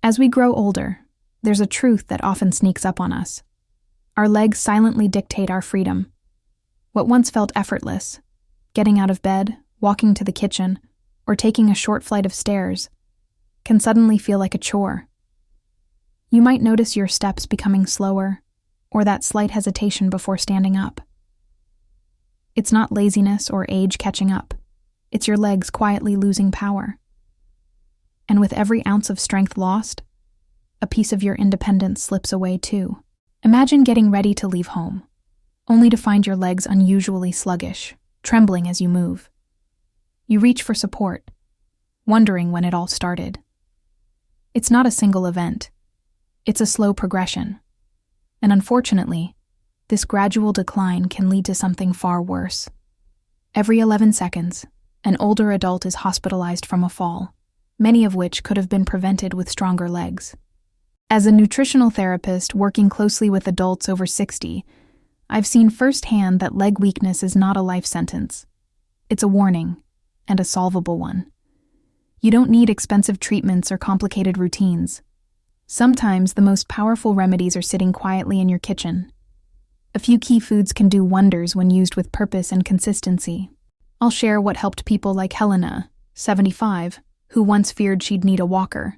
As we grow older, there's a truth that often sneaks up on us. Our legs silently dictate our freedom. What once felt effortless, getting out of bed, walking to the kitchen, or taking a short flight of stairs, can suddenly feel like a chore. You might notice your steps becoming slower, or that slight hesitation before standing up. It's not laziness or age catching up. It's your legs quietly losing power. And with every ounce of strength lost, a piece of your independence slips away too. Imagine getting ready to leave home, only to find your legs unusually sluggish, trembling as you move. You reach for support, wondering when it all started. It's not a single event. It's a slow progression. And unfortunately, this gradual decline can lead to something far worse. Every 11 seconds, an older adult is hospitalized from a fall, many of which could have been prevented with stronger legs. As a nutritional therapist working closely with adults over 60, I've seen firsthand that leg weakness is not a life sentence. It's a warning, and a solvable one. You don't need expensive treatments or complicated routines. Sometimes the most powerful remedies are sitting quietly in your kitchen. A few key foods can do wonders when used with purpose and consistency. I'll share what helped people like Helena, 75, who once feared she'd need a walker,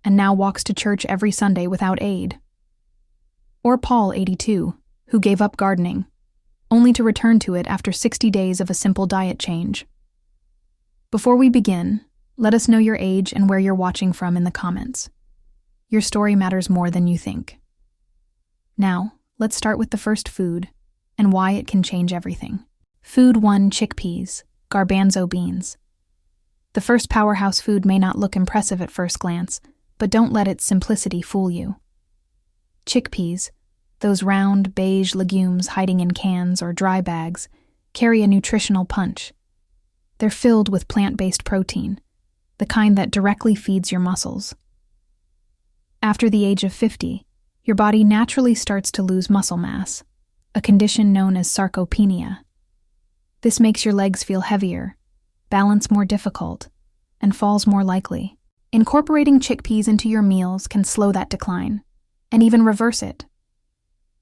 and now walks to church every Sunday without aid. Or Paul, 82, who gave up gardening, only to return to it after 60 days of a simple diet change. Before we begin, let us know your age and where you're watching from in the comments. Your story matters more than you think. Now, let's start with the first food and why it can change everything. Food 1: chickpeas, garbanzo beans. The first powerhouse food may not look impressive at first glance, but don't let its simplicity fool you. Chickpeas, those round, beige legumes hiding in cans or dry bags, carry a nutritional punch. They're filled with plant-based protein, the kind that directly feeds your muscles. After the age of 50, your body naturally starts to lose muscle mass, a condition known as sarcopenia. This makes your legs feel heavier, balance more difficult, and falls more likely. Incorporating chickpeas into your meals can slow that decline, and even reverse it.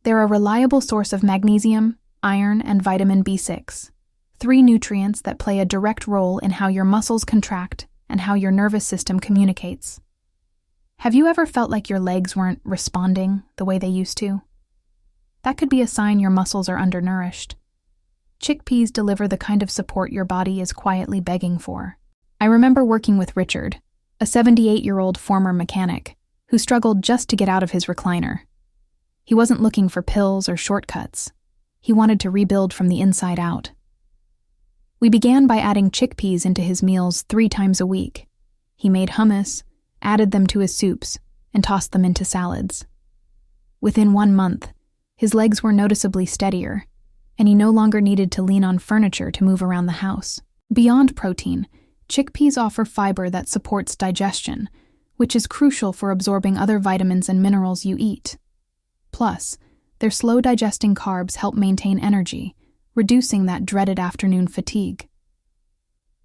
They're a reliable source of magnesium, iron, and vitamin B6, 3 nutrients that play a direct role in how your muscles contract and how your nervous system communicates. Have you ever felt like your legs weren't responding the way they used to? That could be a sign your muscles are undernourished. Chickpeas deliver the kind of support your body is quietly begging for. I remember working with Richard, a 78-year-old former mechanic, who struggled just to get out of his recliner. He wasn't looking for pills or shortcuts. He wanted to rebuild from the inside out. We began by adding chickpeas into his meals 3 times a week. He made hummus, added them to his soups, and tossed them into salads. Within 1 month, his legs were noticeably steadier, and he no longer needed to lean on furniture to move around the house. Beyond protein, chickpeas offer fiber that supports digestion, which is crucial for absorbing other vitamins and minerals you eat. Plus, their slow-digesting carbs help maintain energy, reducing that dreaded afternoon fatigue.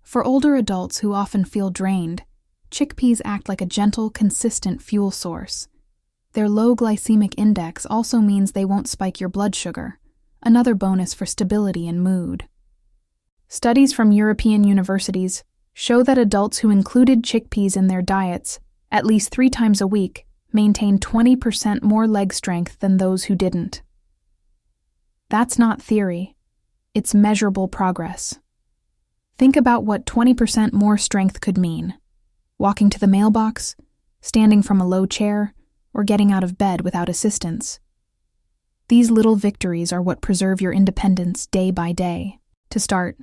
For older adults who often feel drained, chickpeas act like a gentle, consistent fuel source. Their low glycemic index also means they won't spike your blood sugar, another bonus for stability and mood. Studies from European universities show that adults who included chickpeas in their diets at least 3 times a week maintained 20% more leg strength than those who didn't. That's not theory. It's measurable progress. Think about what 20% more strength could mean. Walking to the mailbox, standing from a low chair, or getting out of bed without assistance. These little victories are what preserve your independence day by day. To start,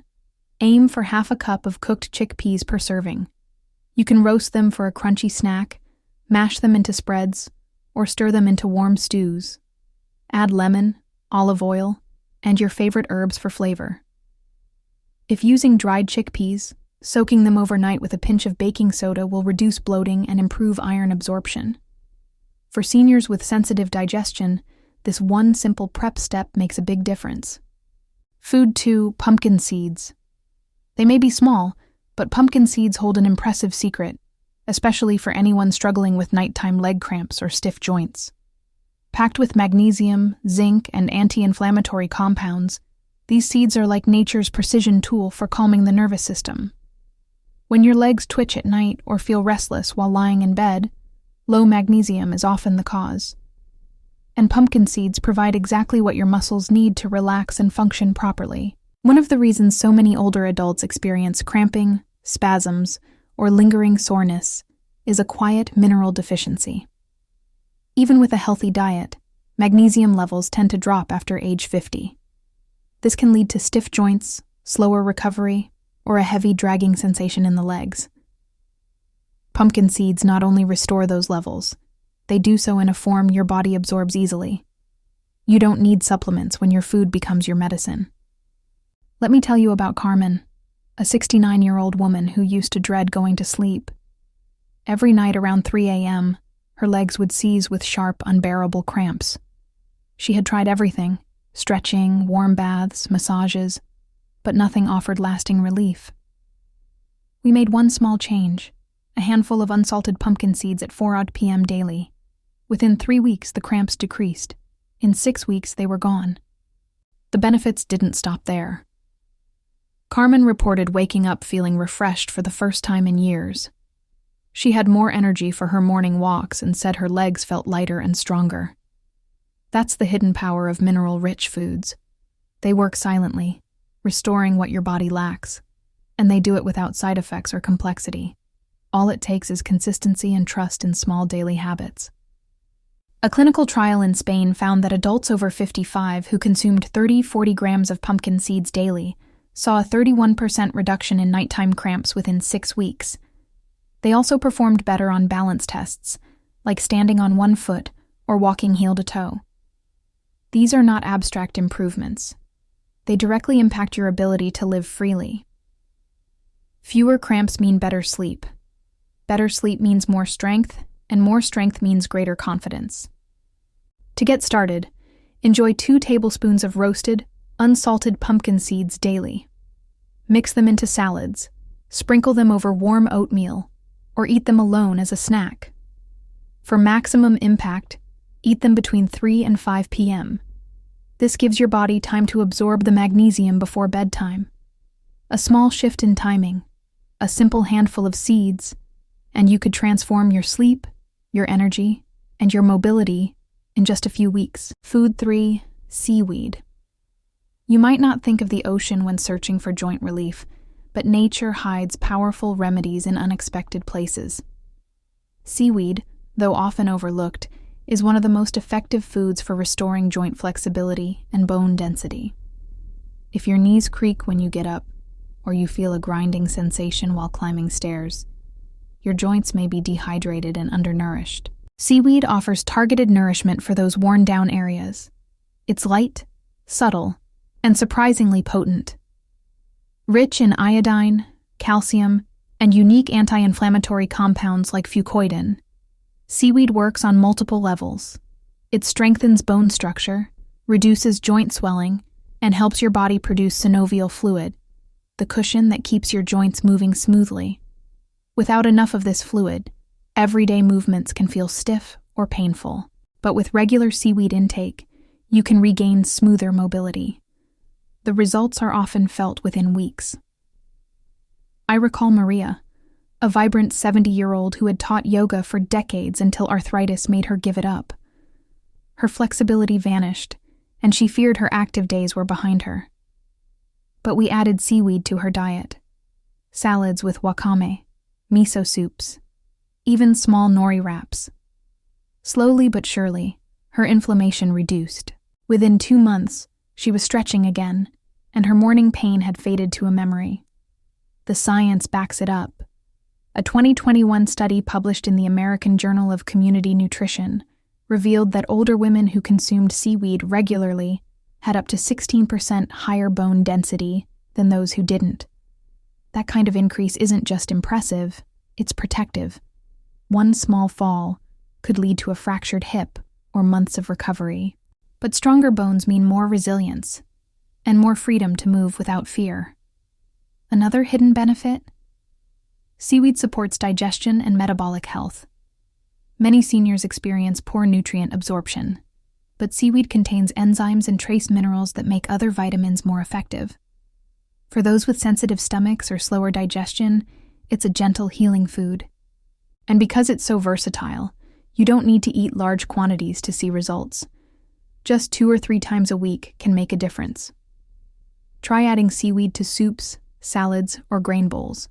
aim for half a cup of cooked chickpeas per serving. You can roast them for a crunchy snack, mash them into spreads, or stir them into warm stews. Add lemon, olive oil, and your favorite herbs for flavor. If using dried chickpeas, soaking them overnight with a pinch of baking soda will reduce bloating and improve iron absorption. For seniors with sensitive digestion, this one simple prep step makes a big difference. Food 2: pumpkin seeds. They may be small, but pumpkin seeds hold an impressive secret: especially for anyone struggling with nighttime leg cramps or stiff joints. Packed with magnesium, zinc, and anti-inflammatory compounds, these seeds are like nature's precision tool for calming the nervous system. When your legs twitch at night or feel restless while lying in bed, low magnesium is often the cause. And pumpkin seeds provide exactly what your muscles need to relax and function properly. One of the reasons so many older adults experience cramping, spasms, or lingering soreness is a quiet mineral deficiency. Even with a healthy diet, magnesium levels tend to drop after age 50. This can lead to stiff joints, slower recovery, or a heavy dragging sensation in the legs. Pumpkin seeds not only restore those levels, they do so in a form your body absorbs easily. You don't need supplements when your food becomes your medicine. Let me tell you about Carmen, a 69-year-old woman who used to dread going to sleep. Every night around 3 a.m., her legs would seize with sharp, unbearable cramps. She had tried everything: stretching, warm baths, massages, but nothing offered lasting relief. We made one small change, a handful of unsalted pumpkin seeds at 4 p.m. daily. Within 3 weeks, the cramps decreased. In 6 weeks, they were gone. The benefits didn't stop there. Carmen reported waking up feeling refreshed for the first time in years. She had more energy for her morning walks and said her legs felt lighter and stronger. That's the hidden power of mineral-rich foods. They work silently, restoring what your body lacks, and they do it without side effects or complexity. All it takes is consistency and trust in small daily habits. A clinical trial in Spain found that adults over 55 who consumed 30-40 grams of pumpkin seeds daily saw a 31% reduction in nighttime cramps within 6 weeks. They also performed better on balance tests, like standing on one foot or walking heel to toe. These are not abstract improvements. They directly impact your ability to live freely. Fewer cramps mean better sleep. Better sleep means more strength, and more strength means greater confidence. To get started, enjoy 2 tablespoons of roasted, unsalted pumpkin seeds daily. Mix them into salads, sprinkle them over warm oatmeal, or eat them alone as a snack. For maximum impact, eat them between 3 and 5 p.m. This gives your body time to absorb the magnesium before bedtime. A small shift in timing, a simple handful of seeds, and you could transform your sleep, your energy, and your mobility in just a few weeks. Food 3, seaweed. You might not think of the ocean when searching for joint relief, but nature hides powerful remedies in unexpected places. Seaweed, though often overlooked, is one of the most effective foods for restoring joint flexibility and bone density. If your knees creak when you get up, or you feel a grinding sensation while climbing stairs, your joints may be dehydrated and undernourished. Seaweed offers targeted nourishment for those worn-down areas. It's light, subtle, and surprisingly potent. Rich in iodine, calcium, and unique anti-inflammatory compounds like fucoidan, seaweed works on multiple levels. It strengthens bone structure, reduces joint swelling, and helps your body produce synovial fluid, the cushion that keeps your joints moving smoothly. Without enough of this fluid, everyday movements can feel stiff or painful, but with regular seaweed intake, you can regain smoother mobility. The results are often felt within weeks. I recall Maria, a vibrant 70-year-old who had taught yoga for decades until arthritis made her give it up. Her flexibility vanished, and she feared her active days were behind her. But we added seaweed to her diet. Salads with wakame, miso soups, even small nori wraps. Slowly but surely, her inflammation reduced. Within 2 months, she was stretching again, and her morning pain had faded to a memory. The science backs it up. A 2021 study published in the American Journal of Community Nutrition revealed that older women who consumed seaweed regularly had up to 16% higher bone density than those who didn't. That kind of increase isn't just impressive, it's protective. One small fall could lead to a fractured hip or months of recovery. But stronger bones mean more resilience and more freedom to move without fear. Another hidden benefit? Seaweed supports digestion and metabolic health. Many seniors experience poor nutrient absorption, but seaweed contains enzymes and trace minerals that make other vitamins more effective. For those with sensitive stomachs or slower digestion, it's a gentle healing food. And because it's so versatile, you don't need to eat large quantities to see results. Just 2 or 3 times a week can make a difference. Try adding seaweed to soups, salads, or grain bowls.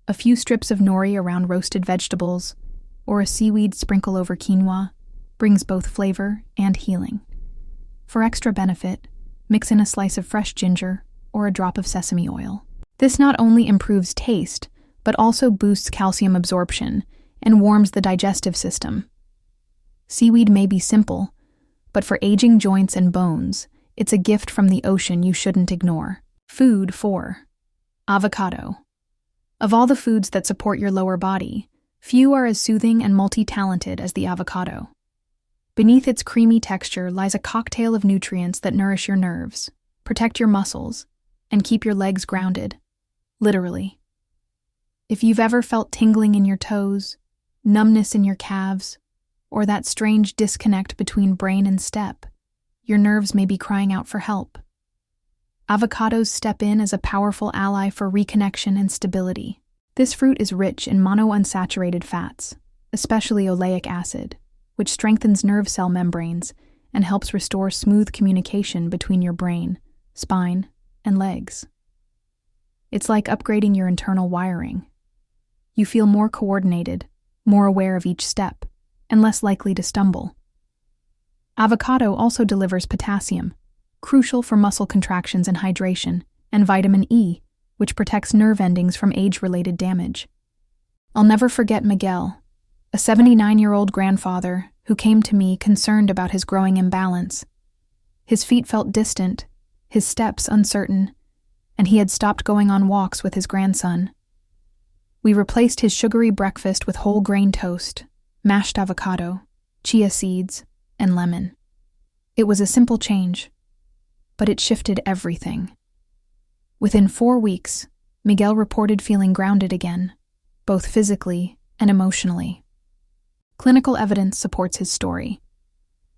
A few strips of nori around roasted vegetables, or a seaweed sprinkle over quinoa, brings both flavor and healing. For extra benefit, mix in a slice of fresh ginger or a drop of sesame oil. This not only improves taste, but also boosts calcium absorption and warms the digestive system. Seaweed may be simple, but for aging joints and bones, it's a gift from the ocean you shouldn't ignore. Food 4. Avocado. Of all the foods that support your lower body, few are as soothing and multi-talented as the avocado. Beneath its creamy texture lies a cocktail of nutrients that nourish your nerves, protect your muscles, and keep your legs grounded, literally. If you've ever felt tingling in your toes, numbness in your calves, or that strange disconnect between brain and step, your nerves may be crying out for help. Avocados step in as a powerful ally for reconnection and stability. This fruit is rich in monounsaturated fats, especially oleic acid, which strengthens nerve cell membranes and helps restore smooth communication between your brain, spine, and legs. It's like upgrading your internal wiring. You feel more coordinated, more aware of each step, and less likely to stumble. Avocado also delivers potassium, crucial for muscle contractions and hydration, and vitamin E, which protects nerve endings from age-related damage. I'll never forget Miguel, a 79-year-old grandfather who came to me concerned about his growing imbalance. His feet felt distant, his steps uncertain, and he had stopped going on walks with his grandson. We replaced his sugary breakfast with whole grain toast, mashed avocado, chia seeds, and lemon. It was a simple change, but it shifted everything. Within 4 weeks, Miguel reported feeling grounded again, both physically and emotionally. Clinical evidence supports his story.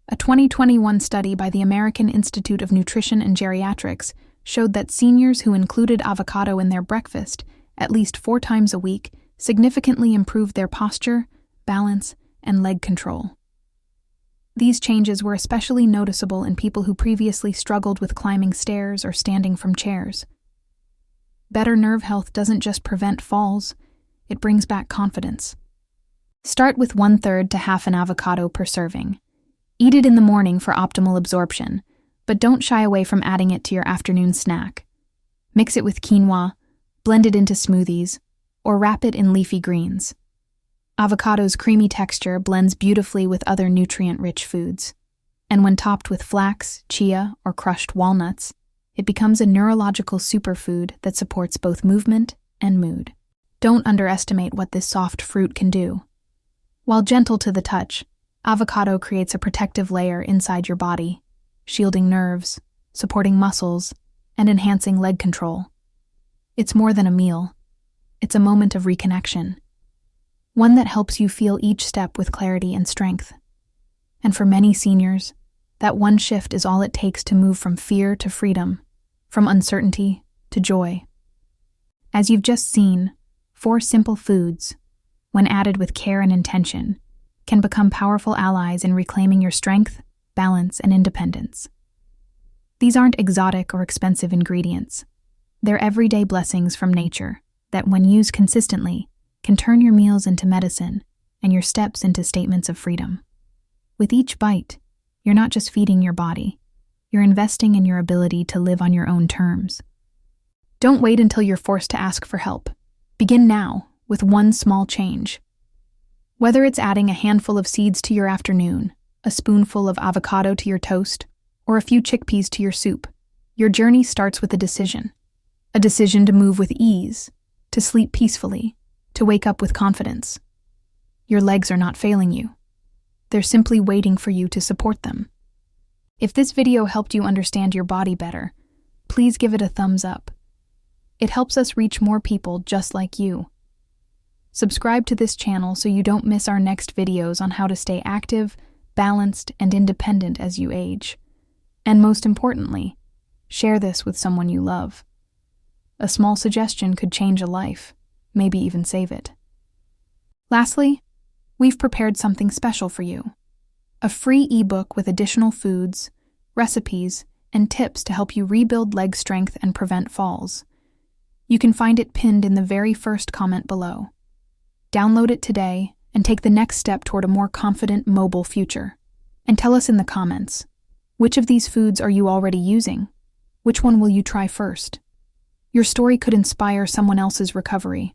A 2021 study by the American Institute of Nutrition and Geriatrics showed that seniors who included avocado in their breakfast at least 4 times a week significantly improved their posture, balance, and leg control. These changes were especially noticeable in people who previously struggled with climbing stairs or standing from chairs. Better nerve health doesn't just prevent falls, it brings back confidence. Start with 1/3 to half an avocado per serving. Eat it in the morning for optimal absorption, but don't shy away from adding it to your afternoon snack. Mix it with quinoa, blend it into smoothies, or wrap it in leafy greens. Avocado's creamy texture blends beautifully with other nutrient-rich foods, and when topped with flax, chia, or crushed walnuts, it becomes a neurological superfood that supports both movement and mood. Don't underestimate what this soft fruit can do. While gentle to the touch, avocado creates a protective layer inside your body, shielding nerves, supporting muscles, and enhancing leg control. It's more than a meal. It's a moment of reconnection, one that helps you feel each step with clarity and strength. And for many seniors, that one shift is all it takes to move from fear to freedom, from uncertainty to joy. As you've just seen, 4 simple foods, when added with care and intention, can become powerful allies in reclaiming your strength, balance, and independence. These aren't exotic or expensive ingredients. They're everyday blessings from nature that, when used consistently, can turn your meals into medicine and your steps into statements of freedom. With each bite, you're not just feeding your body, you're investing in your ability to live on your own terms. Don't wait until you're forced to ask for help. Begin now with one small change. Whether it's adding a handful of seeds to your afternoon, a spoonful of avocado to your toast, or a few chickpeas to your soup, your journey starts with a decision. A decision to move with ease, to sleep peacefully, to wake up with confidence. Your legs are not failing you. They're simply waiting for you to support them. If this video helped you understand your body better, please give it a thumbs up. It helps us reach more people just like you. Subscribe to this channel so you don't miss our next videos on how to stay active, balanced, and independent as you age. And most importantly, share this with someone you love. A small suggestion could change a life, maybe even save it. Lastly, we've prepared something special for you. A free ebook with additional foods, recipes, and tips to help you rebuild leg strength and prevent falls. You can find it pinned in the very first comment below. Download it today and take the next step toward a more confident, mobile future. And tell us in the comments, which of these foods are you already using? Which one will you try first? Your story could inspire someone else's recovery.